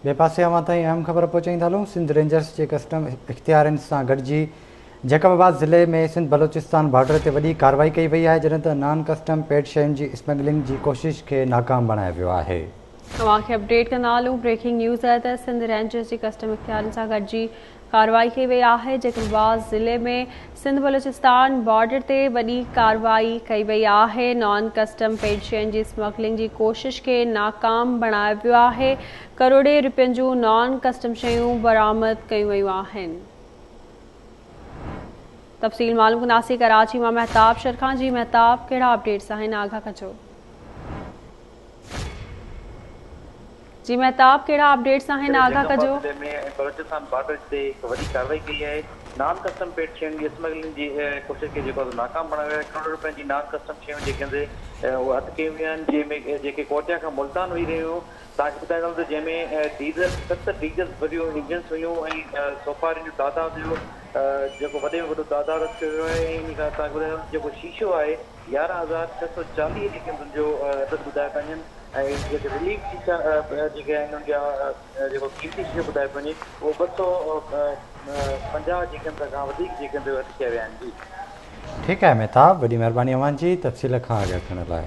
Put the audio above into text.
बे पासे अवां ताईं अहम ख़बर पहुचाईंदा हलूं। सिंध रेंजर्स के कस्टम इख्तियारनि सां गॾिजी जैकबाबाद ज़िले में सिंध बलोचिस्तान बॉर्डर ते वॾी कार्रवाई कई वई आहे, जॾहिं त नॉन कस्टम पेड शयुनि जी स्मगलिंग जी कोशिश खे नाकाम बणायो वियो आहे। तव्हांखे अपडेट कंदा हलूं। ब्रेकिंग न्यूज़ आहे त सिंध रेंजर्स जी कस्टम इख्तियारनि सां गॾिजी कार्रवाई कई वई आहे। जैकबाबाद ज़िले में सिंध बलोचिस्तान बॉर्डर ते वॾी कार्रवाई कई वई आहे। नॉन कस्टम पेड शयुनि जी स्मगलिंग जी कोशिश खे नाकाम बणायो वियो आहे। करोड़े रुपयनि जूं नॉन कस्टम शयूं बरामद कयूं वयूं आहिनि। तफ़सील मालूम कंदासीं कराची मां महताब शरखां जी। महताब, कहिड़ा अपडेट्स आहिनि, आगाह कजो। जी महताब, कहिड़ा अपडेट्स आहिनि, आगाह कजो। बलोचिस्तान बॉर्डर ते हिकु वॾी कार्रवाई कई आहे। नॉन कस्टम पेड शयुनि जी स्मगलिंग जी कोशिश खे जेको नाकाम बणायो वियो आहे। करोड़ रुपयनि जी नॉन कस्टम शयूं जेके उहे हथु कयूं वियूं आहिनि, जंहिंमें जेके कोटिया खां मुल्तान वही रहियूं। तव्हांखे ॿुधाईंदुमि त जंहिंमें डीज़ल 7 डीज़ल भरियूं इंजन्स हुयूं ऐं सोफारियुनि जो तादाद हुयो जेको वॾे में वॾो तादाद रखियो वियो आहे। ऐं इन खां तव्हांखे ॿुधाईंदुमि जेको शीशो आहे 11,640 जेके हुनजो अदद ॿुधाए पंहिंजनि ऐं जेके रिलीफ शीशा जेके आहिनि उनजा जेको कीमती शीशो ॿुधाए वञे उहो 250 जेके खां वधीक जेके हथु कया विया आहिनि। जी ठीकु आहे महताब, वॾी महिरबानी अव्हां जी तफ़सील खां आगाह थियण लाइ।